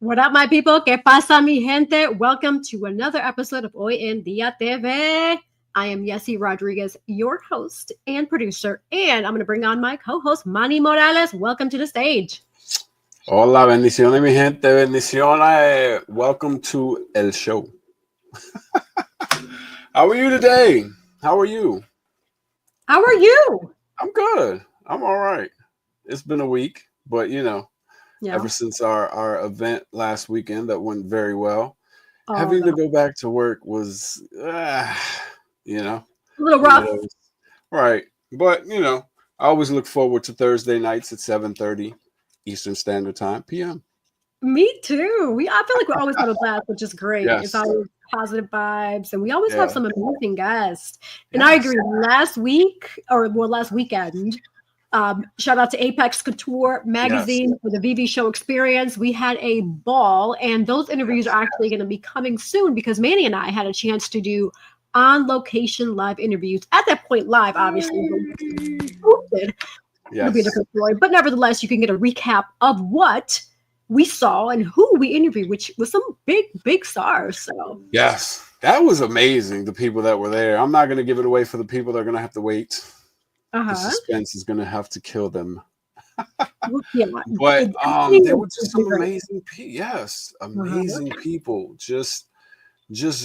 What up, my people? ¿Qué pasa, mi gente? Welcome to another episode of Hoy en Día TV. I am Yessie Rodriguez, your host and producer, and I'm going to bring on my co-host, Manny Morales. Welcome to the stage. Hola, bendiciones, mi gente. Bendiciones. Welcome to El Show. How are you today? How are you? How are you? I'm good. I'm all right. It's been a week, but ever since our event last weekend that went very well, having to go back to work was, a little rough. Right. But, I always look forward to Thursday nights at 7:30 Eastern Standard Time, p.m. Me too. I feel like we always have a blast, which is great. Yes. It's always positive vibes, and we always have some amazing guests. And I agree. Last weekend, shout out to Apex Couture magazine for the VV Show experience. We had a ball, and those interviews are actually going to be coming soon because Manny and I had a chance to do on-location live interviews. At that point, live, obviously. It'll be a different story. But nevertheless, you can get a recap of what we saw and who we interviewed, which was some big stars. So yes, that was amazing. The people that were there. I'm not going to give it away for the people that are going to have to wait. The suspense is going to have to kill them. But they were just some amazing people. Yes, amazing people. Just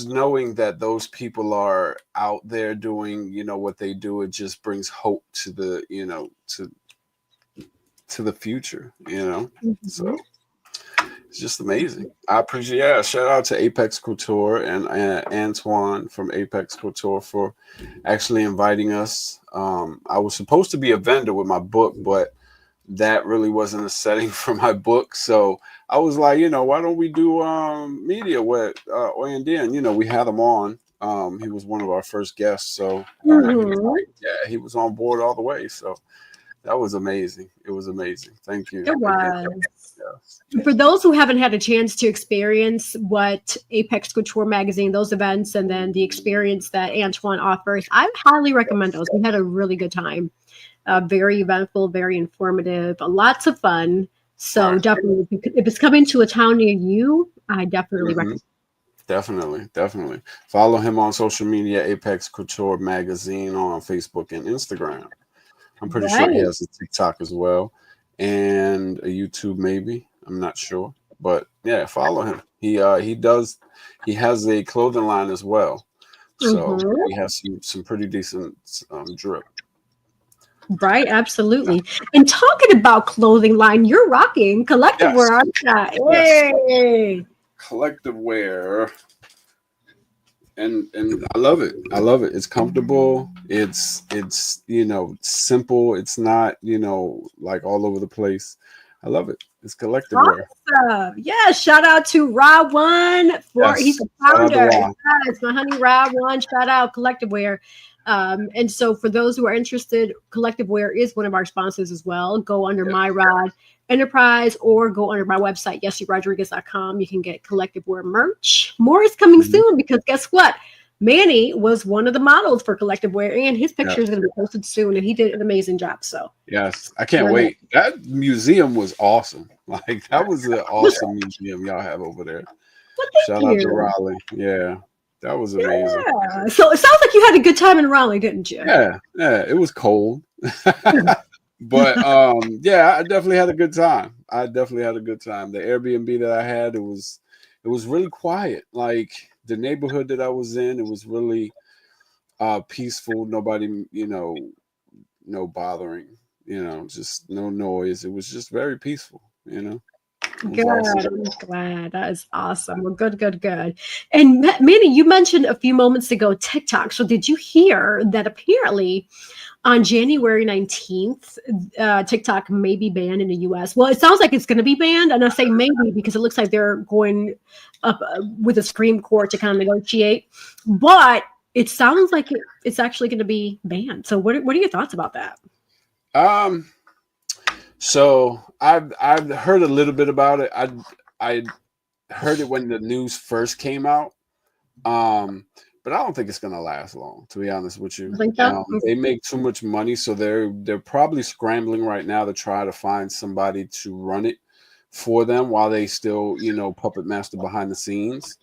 knowing that those people are out there doing, what they do, it just brings hope to the, to the future, So it's just amazing. I appreciate it. Yeah, shout out to Apex Couture and Antoine from Apex Couture for actually inviting us. I was supposed to be a vendor with my book, but that really wasn't a setting for my book. So I was like, why don't we do media with Hoy en Día? And, we had him on. He was one of our first guests. So he was on board all the way. So that was amazing. It was amazing. Thank you. It was. Yes. For those who haven't had a chance to experience what Apex Couture magazine, those events, and then the experience that Antoine offers, I highly recommend those. We had a really good time. Very eventful, very informative, lots of fun. So definitely, if it's coming to a town near you, I definitely recommend. Definitely. Follow him on social media, Apex Couture magazine on Facebook and Instagram. I'm pretty sure he has a TikTok as well and a YouTube maybe. I'm not sure, but yeah, follow him. He has a clothing line as well, so he has some pretty decent drip. Right, absolutely. And talking about clothing line, you're rocking Collective Wear, aren't you? Yay! Collective Wear. And I love it. It's comfortable. It's simple. It's not, like all over the place. I love it. It's Collective Wear. Yeah, shout out to Ra One he's the founder. It's my honey Ra One. Shout out Collective Wear. And so for those who are interested, Collective Wear is one of our sponsors as well. Go under My Rod Enterprise or go under my website, yessierodriguez.com. You can get Collective Wear merch. More is coming soon because guess what? Manny was one of the models for Collective Wear and his picture is going to be posted soon and he did an amazing job. So yes, I can't wait. That museum was awesome. Like that was an awesome museum y'all have over there. Well, shout out to Raleigh. Yeah. That was amazing. Yeah. So it sounds like you had a good time in Raleigh, didn't you? Yeah, it was cold. But I definitely had a good time. The Airbnb that I had, it was really quiet. Like the neighborhood that I was in, it was really peaceful. Nobody, no bothering, just no noise. It was just very peaceful, Good. I'm glad. That is awesome. Well, good. And Manny, you mentioned a few moments ago TikTok. So did you hear that apparently on January 19th, TikTok may be banned in the US? Well, it sounds like it's going to be banned. And I say maybe because it looks like they're going up with the Supreme Court to kind of negotiate. But it sounds like it's actually going to be banned. So what are your thoughts about that? So I've heard a little bit about it. I heard it when the news first came out, but I don't think it's gonna last long. To be honest with you, they make too much money, so they're probably scrambling right now to try to find somebody to run it for them while they still, puppet master behind the scenes.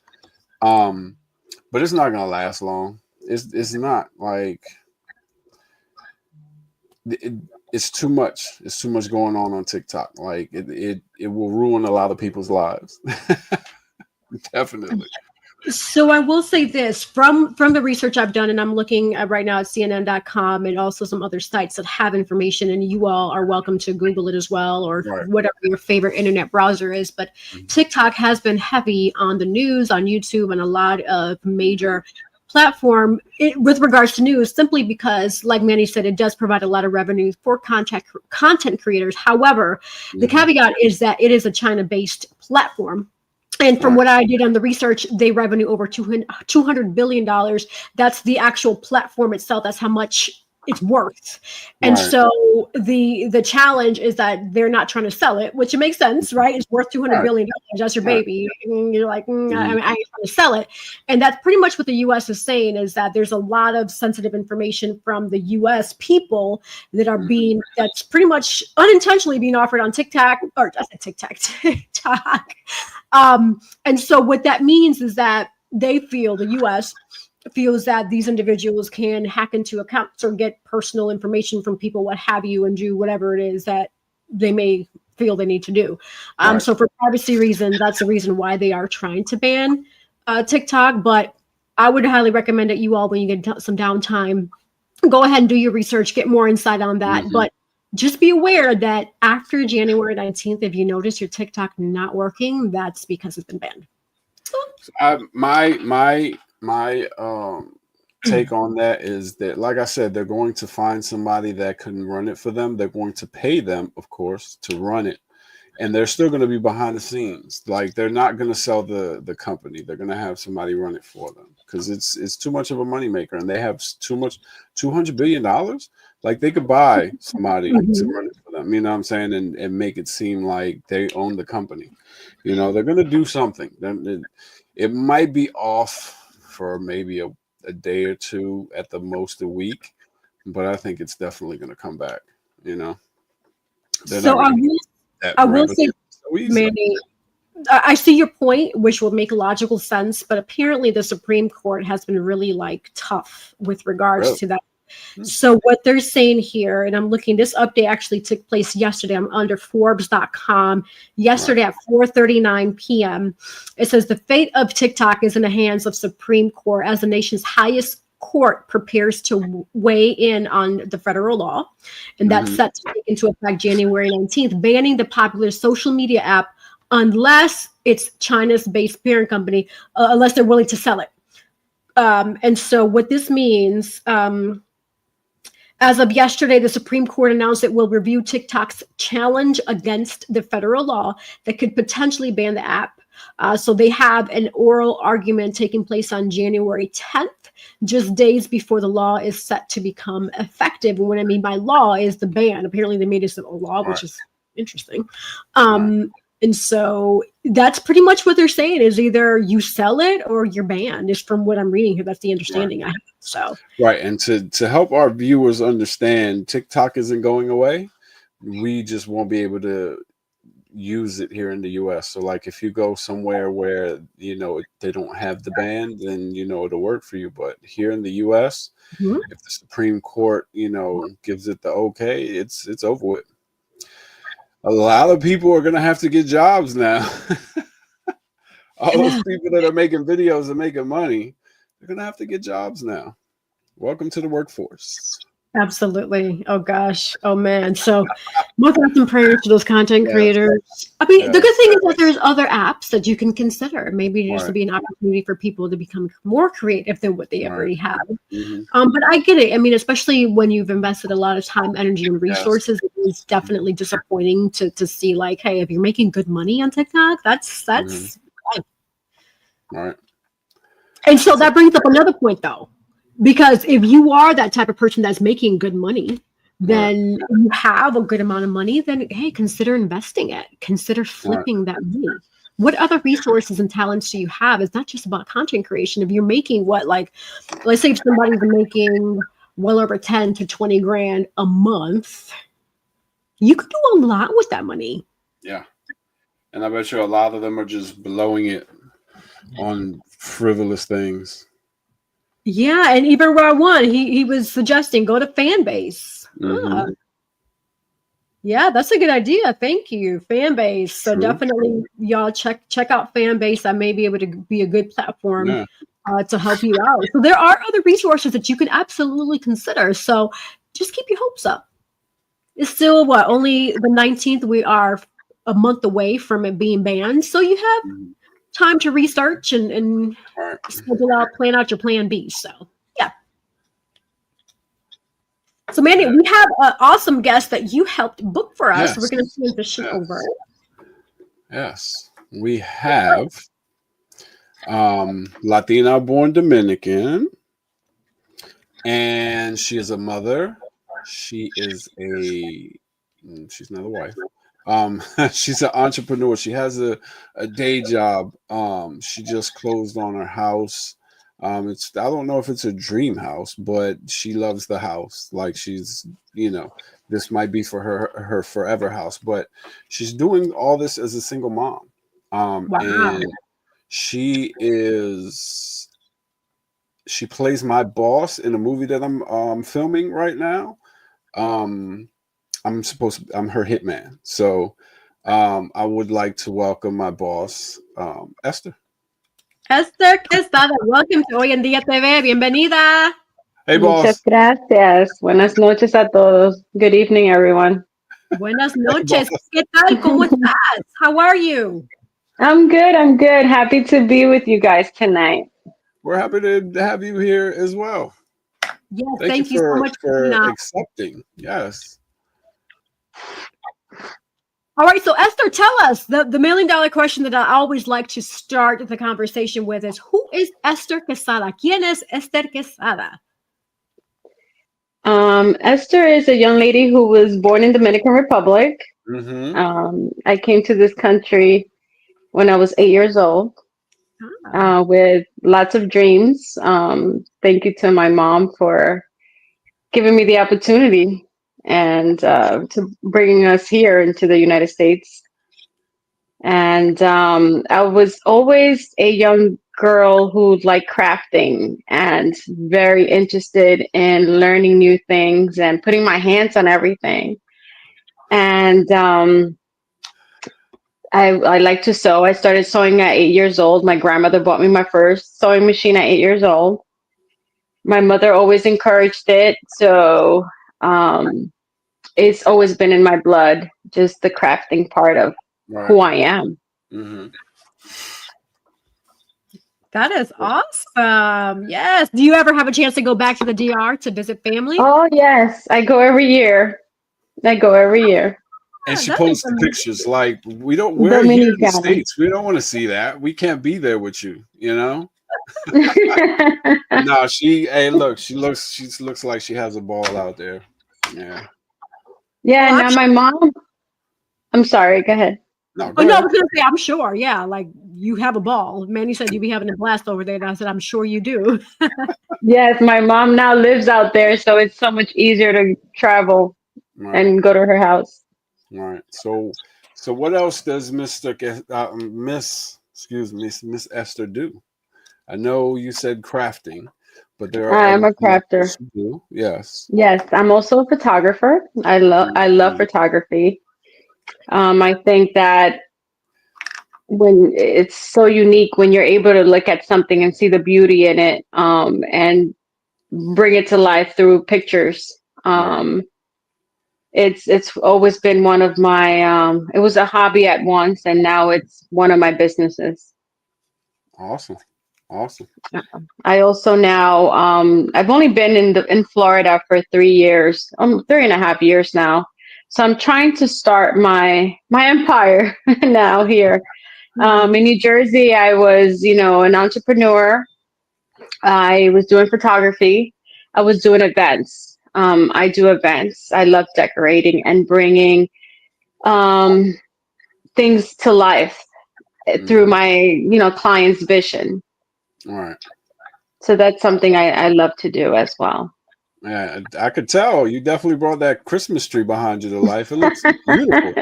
But it's not gonna last long. It's not like it's too much. It's too much going on TikTok. Like it will ruin a lot of people's lives. Definitely. So I will say this from the research I've done, and I'm looking right now at CNN.com and also some other sites that have information, and you all are welcome to Google it as well, or Right. whatever your favorite internet browser is. But TikTok has been heavy on the news, on YouTube, and a lot of major platform with regards to news, simply because, like Manny said, it does provide a lot of revenue for content creators. However, the caveat is that it is a China-based platform. And from what I did on the research, they revenue over $200 billion. That's the actual platform itself. That's how much it's worth. And so the challenge is that they're not trying to sell it, which it makes sense, right? It's worth $200 billion. That's your baby. And you're like, I ain't trying to sell it. And that's pretty much what the U.S. is saying, is that there's a lot of sensitive information from the U.S. people that are that's pretty much unintentionally being offered on TikTok, or I said TikTok. And so what that means is that the U.S. feels that these individuals can hack into accounts or get personal information from people, what have you, and do whatever it is that they may feel they need to do. So for privacy reasons, that's the reason why they are trying to ban TikTok. But I would highly recommend that you all, when you get some downtime, go ahead and do your research, get more insight on that. But just be aware that after January 19th, if you notice your TikTok not working, that's because it's been banned. My take on that is that, like I said, they're going to find somebody that can run it for them. They're going to pay them, of course, to run it. And they're still going to be behind the scenes. Like, they're not going to sell the company. They're going to have somebody run it for them, because it's too much of a moneymaker, and they have too much, $200 billion. Like, they could buy somebody to run it for them, you know what I'm saying? And make it seem like they own the company. They're going to do something. It might be off for maybe a day or two, at the most a week, but I think it's definitely going to come back. So I will say, Manny, I see your point, which will make logical sense, but apparently the Supreme Court has been really tough with regards to that. So what they're saying here, and I'm looking, this update actually took place yesterday. I'm under Forbes.com yesterday at 4:39 p.m. It says the fate of TikTok is in the hands of Supreme Court as the nation's highest court prepares to weigh in on the federal law. And that's set to take into effect January 19th, banning the popular social media app unless it's China's based parent company, unless they're willing to sell it. And so what this means, as of yesterday, the Supreme Court announced it will review TikTok's challenge against the federal law that could potentially ban the app. So they have an oral argument taking place on January 10th, just days before the law is set to become effective. And what I mean by law is the ban. Apparently they made it a law, which is interesting. And so that's pretty much what they're saying, is either you sell it or you're banned, is from what I'm reading here. That's the understanding I have. So and to help our viewers understand, TikTok isn't going away. We just won't be able to use it here in the US. So like, if you go somewhere where they don't have the ban, then it'll work for you. But here in the US, if the Supreme Court gives it the okay, it's over with. A lot of people are going to have to get jobs now. All those people that are making videos and making money, they're going to have to get jobs now. Welcome to the workforce. Absolutely. Oh gosh. Oh man. So more thoughts and prayers to those content creators. I mean, the good thing is that there's other apps that you can consider. Maybe there's to be an opportunity for people to become more creative than what they already have. But I get it. I mean, especially when you've invested a lot of time, energy, and resources, it is definitely disappointing to see, like, hey, if you're making good money on TikTok, that's right. And so that brings up another point, though. Because if you are that type of person that's making good money, then you have a good amount of money, then, hey, consider investing it. Consider flipping that money. What other resources and talents do you have? It's not just about content creation. If you're making let's say if somebody's making well over 10 to 20 grand a month, you could do a lot with that money. Yeah. And I bet you a lot of them are just blowing it on frivolous things. Yeah, and even Rawan, he was suggesting go to fan base. Mm-hmm. Yeah, that's a good idea. Thank you, fan base. So True. definitely, y'all check out fan base. I may be able to be a good platform Yeah. to help you out. So there are other resources that you can absolutely consider. So just keep your hopes up. It's still what, only the 19th. We are a month away from it being banned, so you have Mhm. time to research and All right. schedule out, plan out your plan B. So yeah. So Mandy, Yeah. we have an awesome guest that you helped book for us. So we're Yes. going to transition over. Yes. Yes. We have Latina born Dominican, and she is a mother. She is she's not a wife. She's an entrepreneur. She has a day job. She just closed on her house. It's I don't know if it's a dream house, but she loves the house. Like she's, this might be for her forever house. But she's doing all this as a single mom. Wow. And she is she plays my boss in a movie that I'm filming right now. Um, I'm her hitman. So I would like to welcome my boss, Esther. Ester Quezada, welcome to Hoy en Día TV. Bienvenida. Hey, Muchas boss. gracias. Buenas noches a todos. Good evening, everyone. Buenas Hey, boss. noches. ¿Qué tal? ¿Cómo estás? How are you? I'm good. I'm good. Happy to be with you guys tonight. We're happy to have you here as well. Yes, Thank you thank you so much for being for on. accepting. Yes. All right, so Esther, tell us the $1,000,000 question that I always like to start the conversation with is who is Ester Quezada? ¿Quién es Ester Quezada? Esther is a young lady who was born in Dominican Republic. Mm-hmm. I came to this country when I was 8 years old with lots of dreams. Thank you to my mom for giving me the opportunity and to bringing us here into the United States. And I was always a young girl who liked crafting and very interested in learning new things and putting my hands on everything. And I like to sew. I started sewing at 8 years old. My grandmother bought me my first sewing machine at 8 years old. My mother always encouraged it. So it's always been in my blood, just the crafting part of Right. who I am. Mm-hmm. That is awesome. Yes. Do you ever have a chance to go back to the DR to visit family? Oh, yes. I go every year. And she That is posts the pictures like we're here in the Dominicana. States. We don't want to see that. We can't be there with you, No, look, she looks like she has a ball out there. Yeah. Yeah, Well, now my mom. I'm sorry, go ahead. No, oh, go no, I ahead. was going to say, I'm sure. Yeah, like you have a ball. Manny said you'd be having a blast over there. And I said, I'm sure you do. Yes, my mom now lives out there, so it's so much easier to travel Right. and go to her house. Right. So what else does Miss Esther do? I know you said crafting, but there are I'm other a things crafter. that you do. Yes. Yes, I'm also a photographer. I love Mhm. photography. I think that when it's so unique when you're able to look at something and see the beauty in it, and bring it to life through pictures. Right. It's always been one of my it was a hobby at once and now it's one of my businesses. Awesome. Awesome. I also now I've only been in Florida for 3 years, 3.5 years now. So I'm trying to start my empire now here. In New Jersey, I was, an entrepreneur. I was doing photography. I was doing events. I do events. I love decorating and bringing um, things to life through Mm-hmm. my, client's vision. All right. So that's something I love to do as well. Yeah, I could tell you definitely brought that Christmas tree behind you to life. It looks beautiful.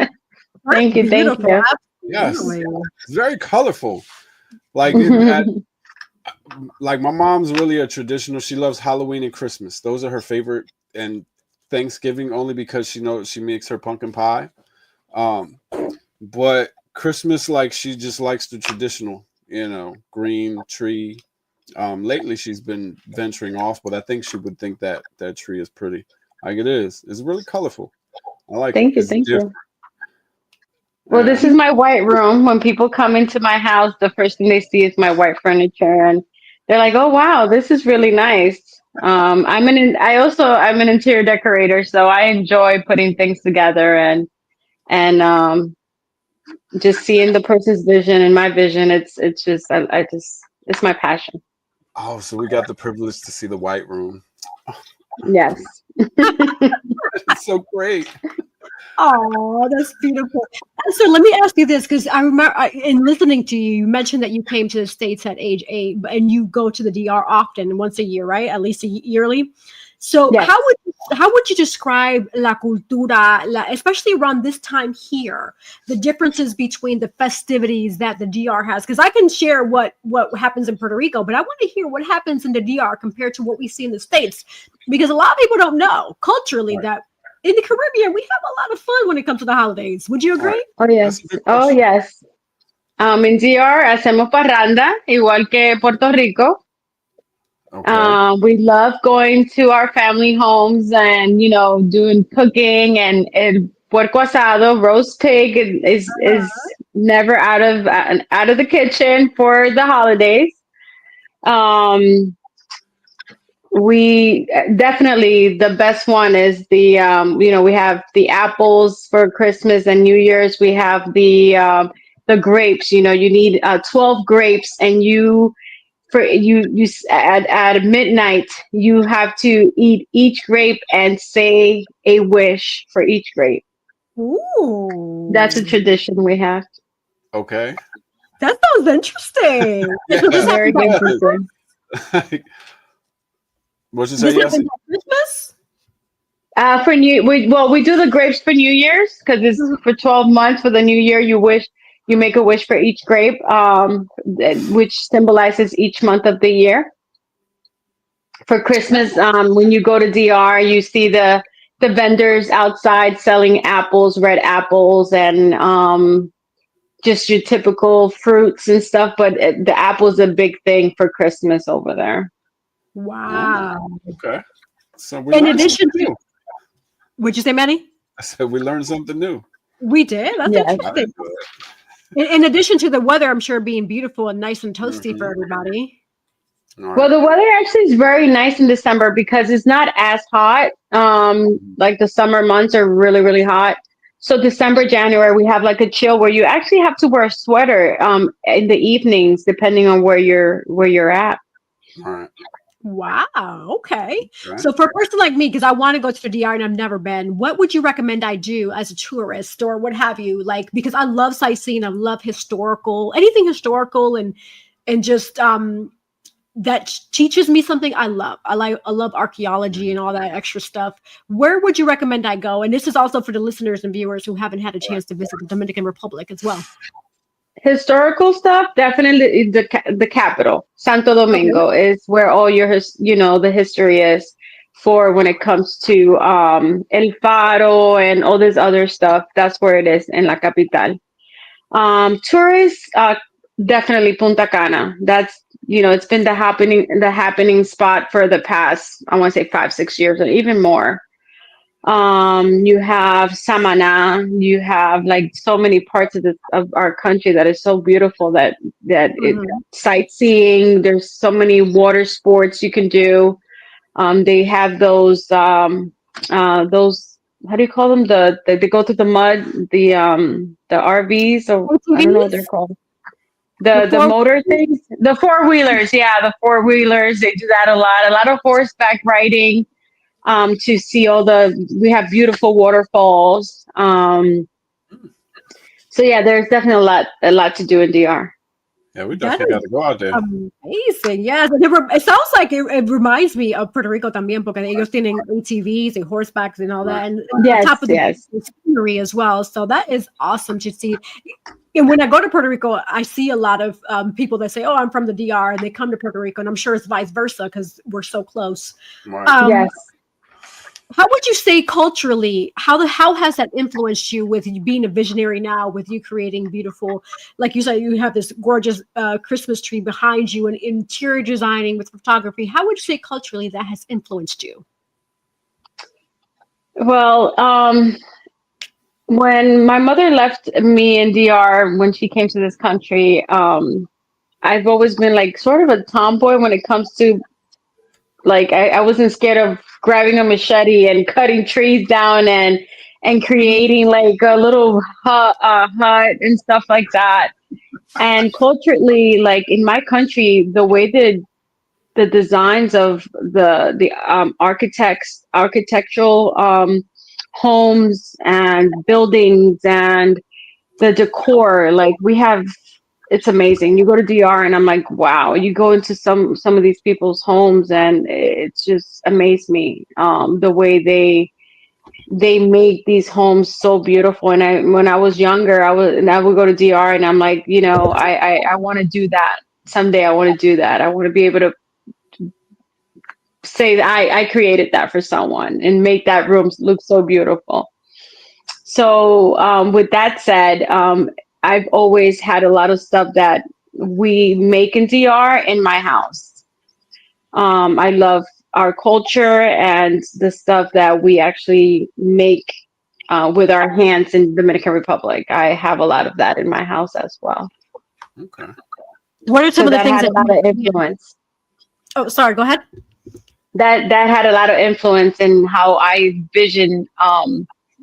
Thank you. Thank Beautiful. you. Yes, Really? it's very colorful. Like like my mom's really a traditional. She loves Halloween and Christmas. Those are her favorite, and Thanksgiving only because she knows she makes her pumpkin pie. Um, but Christmas, like she just likes the traditional, green tree. Lately she's been venturing off, but I think she would think that that tree is pretty. Like it is. It's really colorful. I like it. Thank you, It's thank different. you. Well, Yeah. this is my white room. When people come into my house, the first thing they see is my white furniture, and they're like, "Oh, wow, this is really nice." I'm an interior decorator, so I enjoy putting things together and just seeing the person's vision and my vision. It's just I just it's my passion. Oh, so we got the privilege to see the white room. Yes. It's so great. Oh, that's beautiful. And so let me ask you this, because I remember in listening to you, you mentioned that you came to the States at age 8, and you go to the DR often, once a year, right? At least yearly. So Yes. how would you describe la cultura, especially around this time here, the differences between the festivities that the DR has? Because I can share what happens in Puerto Rico, but I want to hear what happens in the DR compared to what we see in the States, because a lot of people don't know culturally Right. that in the Caribbean, we have a lot of fun when it comes to the holidays. Would you All right. agree? Oh That's yes. a good Oh question. yes. In DR hacemos parranda, igual que Puerto Rico. Okay. We love going to our family homes and doing cooking and puerco asado, roast pig is never out of the kitchen for the holidays. Um, we definitely the best one is we have the apples for Christmas and New Year's. We have the grapes. You need 12 grapes, and at midnight you have to eat each grape and say a wish for each grape. That's a Ooh, tradition we have. Okay. that sounds interesting. And Yeah. so this Very happens at It interesting. Christmas? does. What'd you say? This Yes. happens at Christmas? For we do the grapes for New Year's because it's Mhm. for 12 months. For the New Year, you make a wish for each grape, which symbolizes each month of the year. For Christmas, when you go to DR, you see the vendors outside selling apples, red apples, and just your typical fruits and stuff. But the apple's a big thing for Christmas over there. Oh, Wow. okay. So we In learned something addition to, new. would you say, Manny? I said we learned something new. We did. That's Yes. I interesting. enjoy In addition to the weather, I'm sure being beautiful and nice and it. toasty for everybody. All Well, right. the weather actually is very nice in December because it's not as hot. Like the summer months are really, really hot. So December, January, we have like a chill where you actually have to wear a sweater in the evenings, depending on where you're at. All right. Wow. Okay. Okay. So for a person like me, because I want to go to the DR and I've never been, what would you recommend I do as a tourist or what have you? Like, because I love sightseeing, I love anything historical and just that teaches me something I love. I love archaeology and all that extra stuff. Where would you recommend I go? And this is also for the listeners and viewers who haven't had a All right. chance to visit the Dominican Republic as well. Historical stuff, definitely the capital, Santo Okay. Domingo, is where all the history is for when it comes to El Faro and all this other stuff. That's where it is in La Capital. Tourists, definitely Punta Cana. That's it's been the happening spot for the past, I want to say 5-6 years or even more. You have Samana, you have like so many parts of our country that is so beautiful that it Mhm. sightseeing. There's so many water sports you can do. They have those, how do you call them? They go through the mud, the RVs, or I don't know what they're ATVs? called. The The four. motor things, the four wheelers, yeah, the four wheelers. They do that a lot. A lot of horseback riding. To see we have beautiful waterfalls. So yeah, there's definitely a lot to do in DR. Yeah, we That definitely got is to go out there. amazing. Yes. And it sounds like it reminds me of Puerto Rico también, porque ellos tienen ATVs and horsebacks and all Right. that. And on Yes, top of the yes. scenery as well. So that is awesome to see. And when I go to Puerto Rico, I see a lot of people that say, "Oh, I'm from the DR," and they come to Puerto Rico, and I'm sure it's vice versa because we're so close. Right. Um, Yes. how would you say culturally? How has that influenced you with you being a visionary now, with you creating beautiful, like you said, you have this gorgeous Christmas tree behind you, and interior designing with photography. How would you say culturally that has influenced you? Well, when my mother left me in DR when she came to this country, I've always been like sort of a tomboy when it comes to like I wasn't scared of grabbing a machete and cutting trees down and Mhm. creating like a little hut and stuff like that. And culturally, like in my country, the way that the designs of the architectural homes and buildings and the decor, like we have, it's amazing. You go to DR and I'm like, wow. You go into some of these people's homes and it's just amazed me, the way they make these homes so beautiful. And I, when I was younger, I would go to DR and I'm like, you know, I want to do that someday. I want to do that. I want to be able to say that I created that for someone and make that room look so beautiful. So with that said, I've always had a lot of stuff that we make in DR in my house. I love our culture and the stuff that we actually make with our hands in Dominican Republic. I have a lot of that in my house as well. Okay. What are some So of the that things had that a lot you? of influence. Oh, sorry. Go ahead. That had a lot of influence in how I vision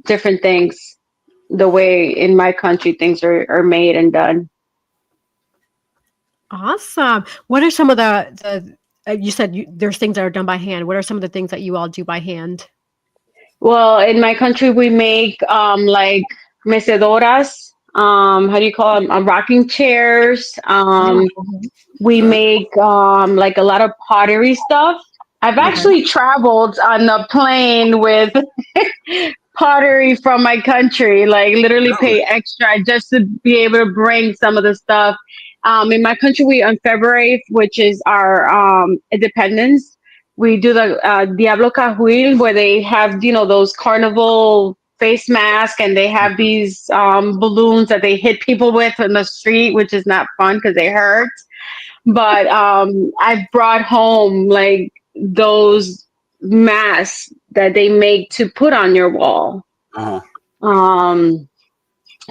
different things, the way in my country things are made and done. Awesome. What are some of the you said there's things that are done by hand. What are some of the things that you all do by hand? Well, in my country, we make like mecedoras. How do you call them? Rocking chairs. We make like a lot of pottery stuff. I've Okay. actually traveled on a plane with pottery from my country, like literally Really? pay extra just to be able to bring some of the stuff. In my country, we on February 8th, which is our independence, we do the Diablo Cajuil, where they have, you know, those carnival face masks and they have these balloons that they hit people with in the street, which is not fun because they hurt. But I brought home like those masks that they make to put on your wall. Uh-huh. Um,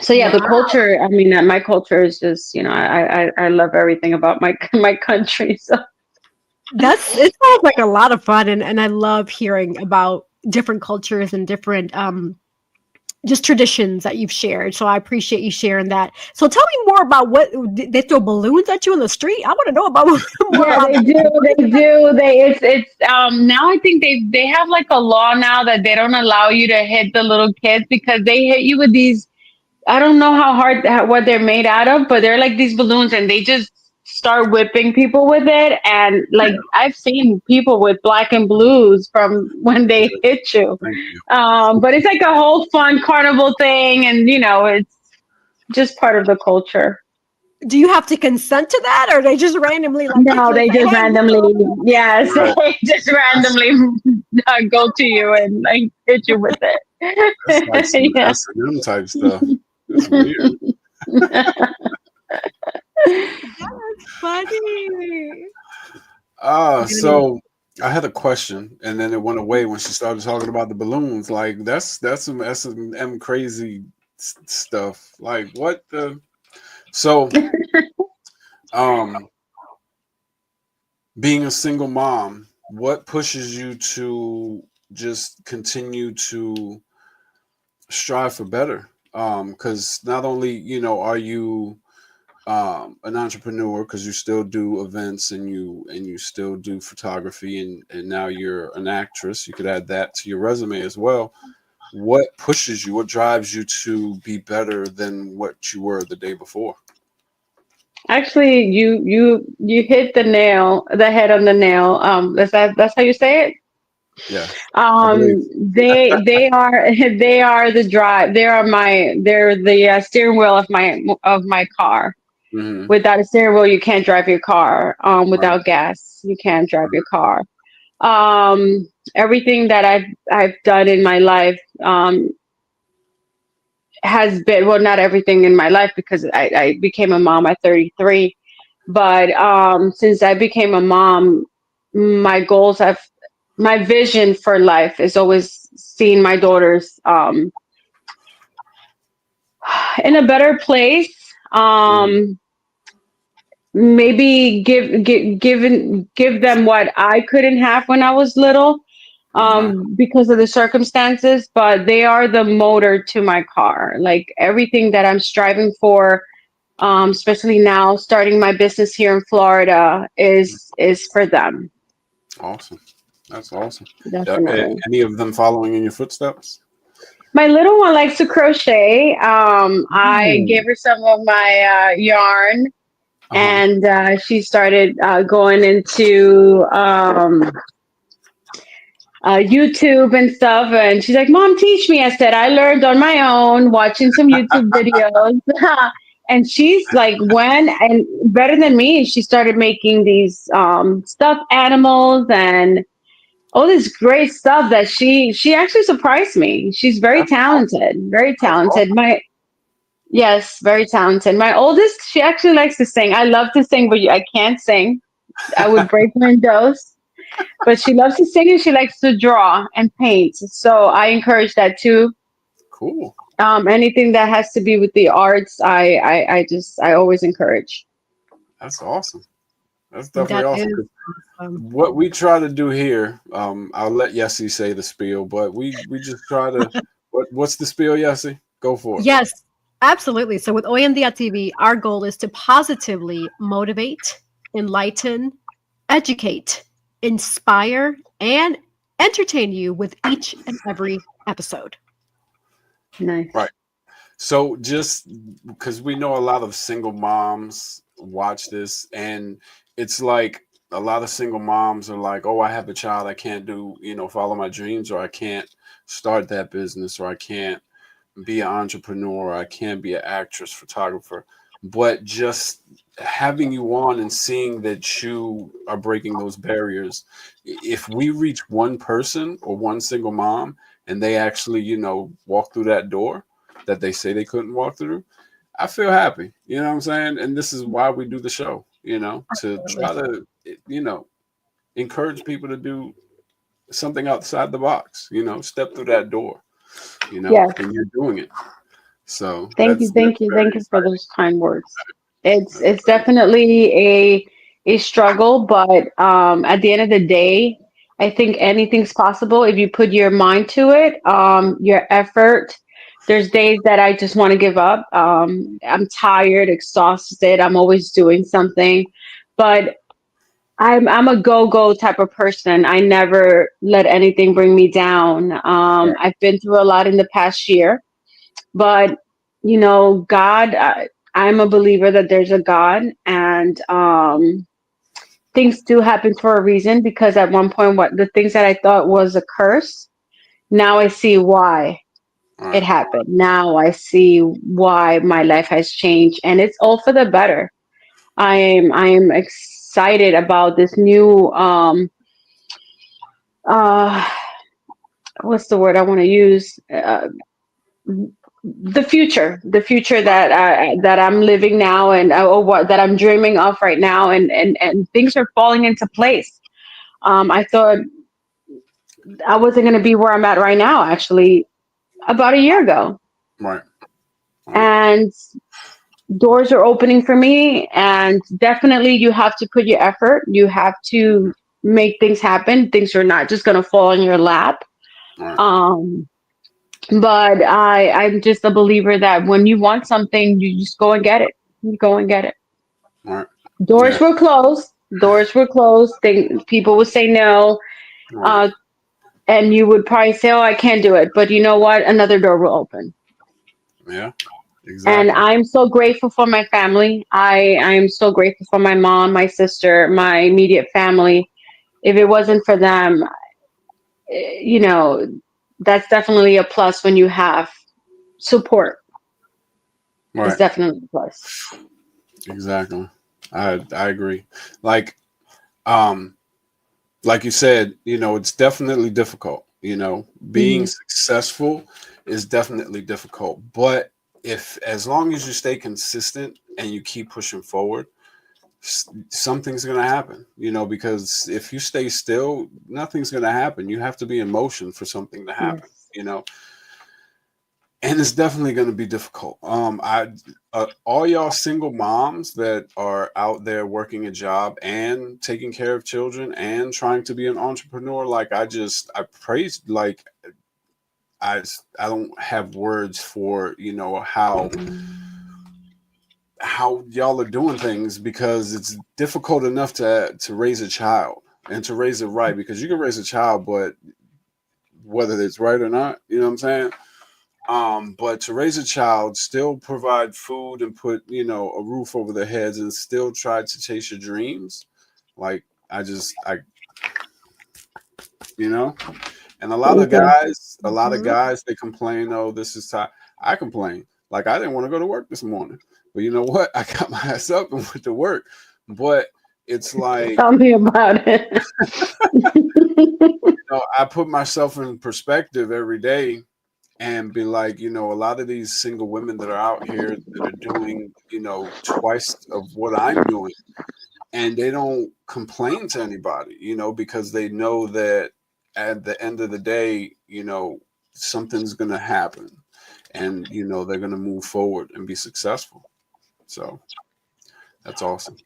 so yeah, the Wow. culture. I mean, my culture is just, you know, I love everything about my my country. So It sounds like a lot of fun, and I love hearing about different cultures and different just traditions that you've shared. So I appreciate you sharing that. So tell me more about what they throw balloons at you in the street. I want to know about more yeah, about they that. do. They do. It's now I think they have like a law now that they don't allow you to hit the little kids because they hit you with these. I don't know how hard what they're made out of, but they're like these balloons, and they just start whipping people with it. And like I've seen people with black and blues from when they hit you. Thank you. But it's like a whole fun carnival thing, and you know, it's just part of the culture. Do you have to consent to that, or they just randomly like hit No, you and they say, just "Hey, randomly, yes, Right. they just That's randomly go to you and like hit you with that's like some it. S&M type stuff. That's weird. that's funny"? So I had a question, and then it went away when she started talking about the balloons. Like that's some S&M crazy stuff. Like what the? So, um, being a single mom, what pushes you to just continue to strive for better? Because not only are you an entrepreneur because you still do events and you still do photography and now you're an actress. You could add that to your resume as well. What pushes you? What drives you to be better than what you were the day before? Actually, you hit the head on the nail. That's how you say it. Yeah, I believe. They are they are the drive. They're the steering wheel of my car. Hmm. Without a steering wheel, you can't drive your car. Right. Without gas, you can't drive your car. Everything that I've done in my life has been, well, not everything in my life, because I became a mom at 33. But since I became a mom, my goals have my vision for life is always seeing my daughters in a better place. Hmm. Maybe give them what I couldn't have when I was little, Right. because of the circumstances. But they are the motor to my car. Like everything that I'm striving for, especially now starting my business here in Florida, is for them. Awesome. That's awesome. Definitely. Any of them following in your footsteps? My little one likes to crochet. I Ooh. gave her some of my yarn, Uh-huh. and she started going into YouTube and stuff. And she's like, "Mom, teach me." I said, "I learned on my own, watching some YouTube videos." And she's like, when and better than me, she started making these stuffed animals and all this great stuff that she actually surprised me. She's very That's awesome. talented, very That's talented. awesome. My Yes, very talented. My oldest, she actually likes to sing. I love to sing, but I can't sing. I would break windows. But she loves to sing and she likes to draw and paint. So I encourage that too. Cool. Anything that has to be with the arts, I always encourage. That's awesome. That's definitely That awesome. is 'Cause awesome. what we try to do here, I'll let Yessie say the spiel, but we just try to. What's the spiel, Yessie? Go for it. Yes, absolutely. So with Oyandia TV, our goal is to positively motivate, enlighten, educate, inspire, and entertain you with each and every episode. Nice. Right. So just because we know a lot of single moms watch this, and it's like a lot of single moms are like, "Oh, I have a child, I can't do, follow my dreams, or I can't start that business, or I can't be an entrepreneur, or I can't be an actress, photographer." But just having you on and seeing that you are breaking those barriers, if we reach one person or one single mom and they actually, walk through that door that they say they couldn't walk through, I feel happy. You know what I'm saying? And this is why we do the show, to Absolutely. try to, encourage people to do something outside the box, step through that door, Yes. and you're doing it. So Thank you, that's very thank you for exciting. those kind words. It's That's it's very, definitely a struggle, but at the end of the day, I think anything's possible if you put your mind to it, your effort. There's days that I just want to give up. I'm tired, exhausted. I'm always doing something, but I'm a go type of person. I never let anything bring me down. right. I've been through a lot in the past year, but God, I'm a believer that there's a God, and things do happen for a reason. Because at one point, what the things that I thought was a curse, now I see why All it right. happened. Now I see why my life has changed, and it's all for the better. I am excited about this new uh what's the word I want to use, the future that I'm living now, and or what that I'm dreaming of right now, and things are falling into place. I thought I wasn't going to be where I'm at right now, actually, about a year ago, Right. Right. and doors are opening for me. And definitely, you have to put your effort. You have to make things happen. Things are not just going to fall in your lap. Right. Um, but I'm just a believer that when you want something, you just go and get it. You go and get it. Right. Doors Yeah. were closed. Doors were closed. People would say no, Right. uh, and you would probably say, "Oh, I can't do it." But you know what? Another door will open. Yeah. And Exactly. I'm so grateful for my family. I'm so grateful for my mom, my sister, my immediate family. If it wasn't for them, you know, that's definitely a plus when you have support. It's Right. definitely a plus. Exactly. I agree. Like um like you said, it's definitely difficult. Being Hmm. successful is definitely difficult, but if as long as you stay consistent and you keep pushing forward, something's going to happen, because if you stay still, nothing's going to happen. You have to be in motion for something to happen, Yes. and it's definitely going to be difficult. I All y'all single moms that are out there working a job and taking care of children and trying to be an entrepreneur, like I praise, like I don't have words for how y'all are doing things, because it's difficult enough to raise a child and to raise it right, because you can raise a child, but whether it's right or not, you know what I'm saying? But to raise a child, still provide food and put, a roof over their heads, and still try to chase your dreams. Like I you know, and Hmm. a lot of Mhm. guys, they complain, oh, this is time. I complain. Like, I didn't want to go to work this morning, but you know what? I got my ass up and went to work. But it's like, Tell me about it. I put myself in perspective every day and be like, a lot of these single women that are out here that are doing, twice of what I'm doing, and they don't complain to anybody, because they know that at the end of the day, something's going to happen, and, they're going to move forward and be successful. So that's awesome.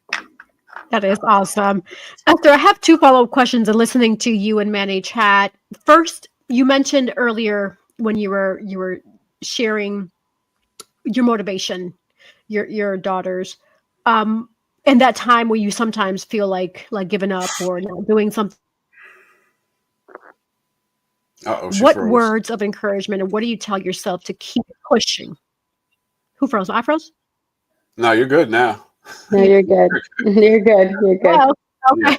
That is awesome. Esther, I have two follow-up questions and listening to you and Manny chat. First, you mentioned earlier when you were sharing your motivation, your daughters, um, and that time where you sometimes feel like giving up or not doing something. Uh-oh, she What froze. words of encouragement and what do you tell yourself to keep pushing? Who froze? I froze? No, you're good now. No, you're good. You're good. You're good. Oh, Yeah. okay.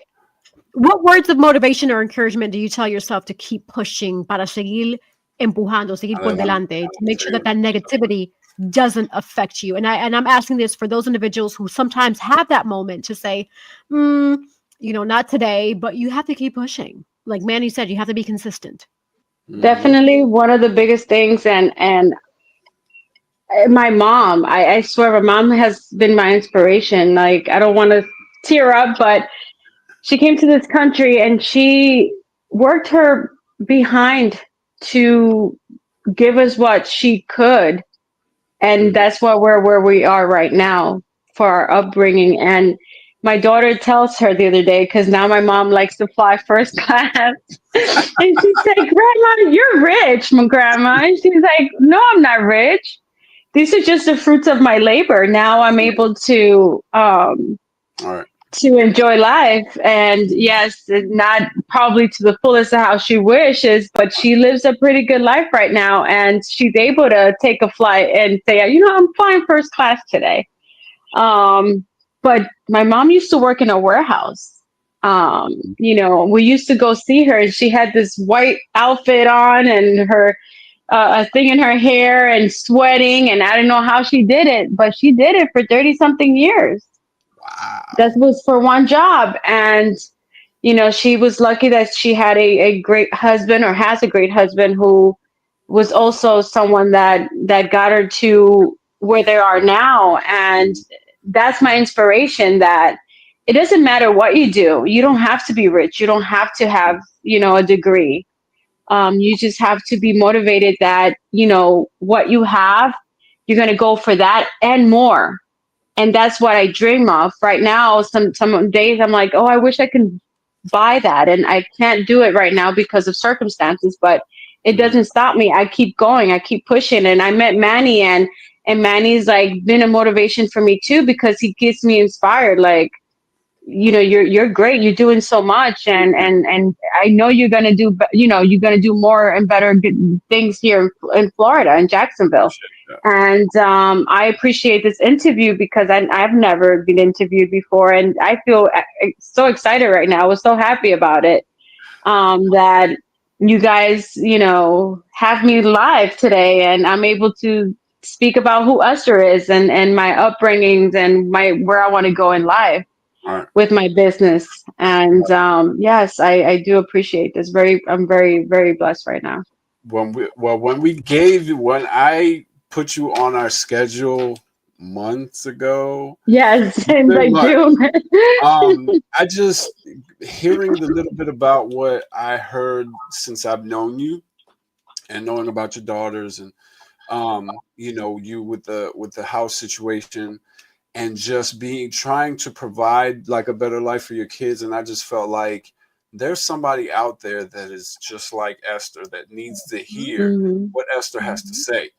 What words of motivation or encouragement do you tell yourself to keep pushing para seguir empujando, seguir por Adelante. delante, to make sure that that negativity doesn't affect you? And I'm asking this for those individuals who sometimes have that moment to say, mm, not today, but you have to keep pushing. Like Manny said, you have to be consistent. Mm-hmm. Definitely one of the biggest things, and my mom, I swear, my mom has been my inspiration. Like, I don't want to tear up, but she came to this country and she worked her behind to give us what she could, and Mm-hmm. that's why we're where we are right now for our upbringing. And my daughter tells her the other day, because now my mom likes to fly first class, and she said, "Grandma, you're rich, my grandma." And she's like, "No, I'm not rich. These are just the fruits of my labor. Now I'm able All right. to enjoy life, and yes, not probably to the fullest of how she wishes, but she lives a pretty good life right now, and she's able to take a flight and say, I'm flying first class today." um but my mom used to work in a warehouse. We used to go see her, and she had this white outfit on and her a thing in her hair and sweating, and I don't know how she did it, but she did it for 30 something years. That Wow. was for one job. And she was lucky that she had a great husband, or has a great husband, who was also someone that got her to where they are now. And that's my inspiration, that it doesn't matter what you do. You don't have to be rich. You don't have to have, a degree. You just have to be motivated that, what you have, you're going to go for that and more. And that's what I dream of right now. Some days I'm like, oh, I wish I could buy that, and I can't do it right now because of circumstances. But it Mm-hmm. doesn't stop me. I keep going. I keep pushing. And I met Manny, and Manny's like been a motivation for me too, because he gets me inspired. Like, you're great. You're doing so much, and I know you're gonna do, you're gonna do more and better good things here in Florida, in Jacksonville. Appreciate that. And I appreciate this interview because I've never been interviewed before, and I feel so excited right now. I was so happy about it, that you guys, have me live today, and I'm able to speak about who Esther is, and my upbringings, and my where I want to go in life All right. with my business. And yes, I do appreciate this. I'm very, very blessed right now. When I put you on our schedule months ago, Yes, it's in been like months. June. I just hearing the little bit about what I heard since I've known you and knowing about your daughters, and you with the house situation, and just trying to provide like a better life for your kids. And I just felt like there's somebody out there that is just like Esther that needs to hear Hmm. what Esther has to say,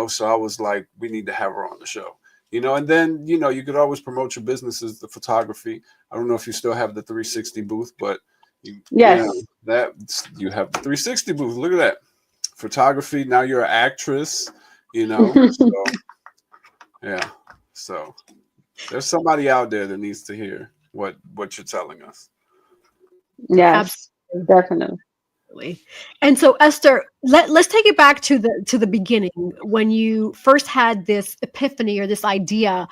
So I was like, we need to have her on the show. And then, you could always promote your businesses, the photography. I don't know if you still have the 360 booth, but Yes. that you have the 360 booth. Look at that. Photography. Now you're an actress, So yeah. So there's somebody out there that needs to hear what you're telling us. Yes, definitely. Absolutely. And so, Esther, let's take it back to the beginning when you first had this epiphany or this idea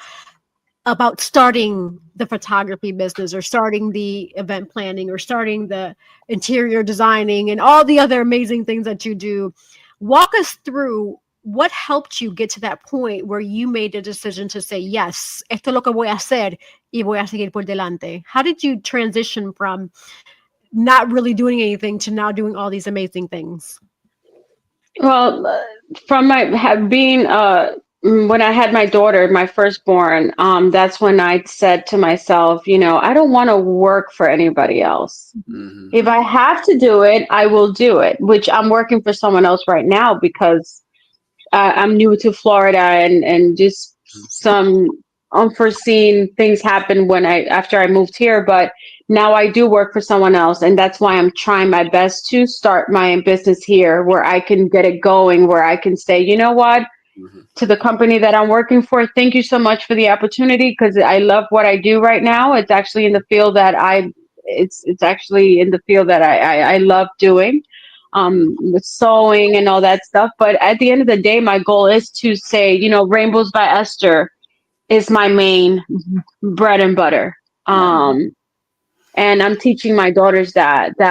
about starting the photography business or starting the event planning or starting the interior designing and all the other amazing things that you do. Walk us through what helped you get to that point where you made a decision to say, yes, esto es lo que voy a hacer y voy a seguir por delante. How did you transition from not really doing anything to now doing all these amazing things? Well, from my have being when I had my daughter, my firstborn, that's when I said to myself, I don't want to work for anybody else. Mm-hmm. If I have to do it, I will do it, which I'm working for someone else right now because I'm new to Florida, and just some unforeseen things happened after I moved here. But now I do work for someone else, and that's why I'm trying my best to start my business here, where I can get it going, where I can say, you know what, Mm-hmm. to the company that I'm working for, thank you so much for the opportunity, because I love what I do right now. It's actually in the field that it's actually in the field that I love doing, with sewing and all that stuff. But at the end of the day, my goal is to say, Rainbows by Esther is my main bread and butter. And I'm teaching my daughters that they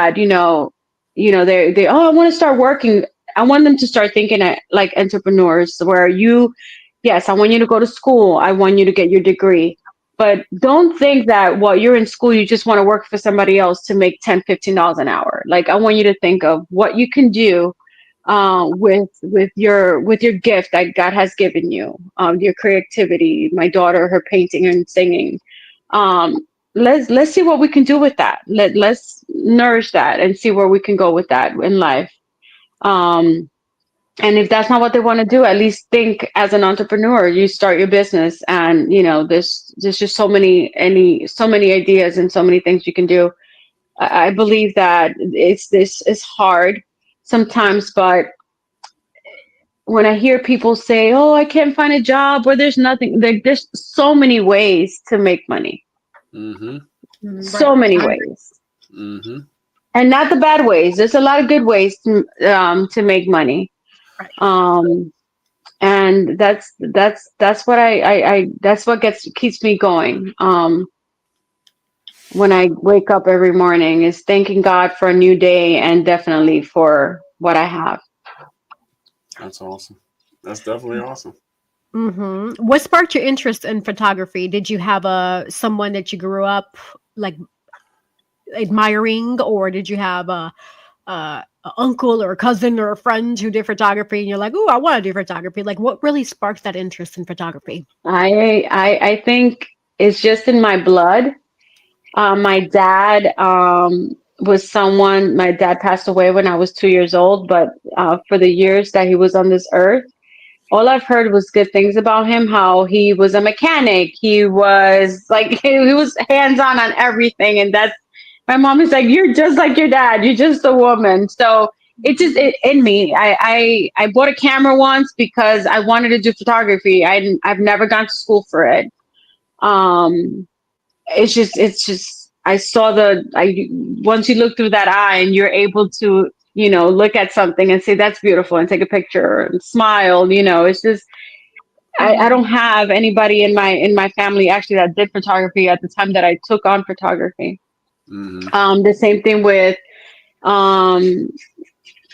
I want to start working. I want them to start thinking like entrepreneurs, where yes, I want you to go to school. I want you to get your degree. But don't think that while you're in school, you just want to work for somebody else to make $10, $15 an hour. Like, I want you to think of what you can do with your gift that God has given you, your creativity. My daughter, her painting and singing. Let's see what we can do with that. Let's nourish that and see where we can go with that in life. Um, and if that's not what they want to do, at least think as an entrepreneur. You start your business, and there's just so many ideas and so many things you can do. I believe that this is hard sometimes, but when I hear people say, "Oh, I can't find a job," or "There's nothing," there's so many ways to make money. Mm-hmm. So many ways, Mm-hmm. and not the bad ways. There's a lot of good ways to make money. And that's what I that's what keeps me going. When I wake up every morning, is thanking God for a new day, and definitely for what I have. That's awesome. That's definitely awesome. Mm-hmm. What sparked your interest in photography? Did you have someone that you grew up like admiring, or did you have a uncle or a cousin or a friend who did photography, and you're like, "Oh, I want to do photography"? Like, what really sparks that interest in photography? I think it's just in my blood. My dad was someone. My dad passed away when I was 2 years old, but for the years that he was on this earth, all I've heard was good things about him. How he was a mechanic. He was like he was hands on everything, and that's my mom is like, you're just like your dad. You're just a woman. So it's just in me. I bought a camera once because I wanted to do photography. I've never gone to school for it. Um, it's just I saw I once you look through that eye and you're able to look at something and say that's beautiful and take a picture and smile. It's just I don't have anybody in my family actually that did photography at the time that I took on photography. The same thing um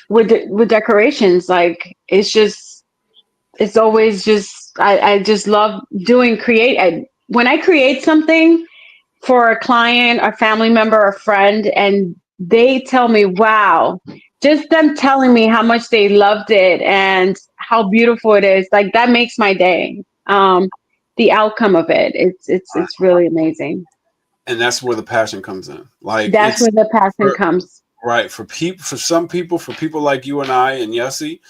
with decorations. Like it's always just I just love doing when I create something for a client, a family member, a friend, and they tell me, wow, just them telling me how much they loved it and how beautiful it is, like that makes my day. The outcome of it, it's really amazing. And that's where the passion comes in. Like That's where the passion comes. Right. For some people, for people like you and I and Yessie,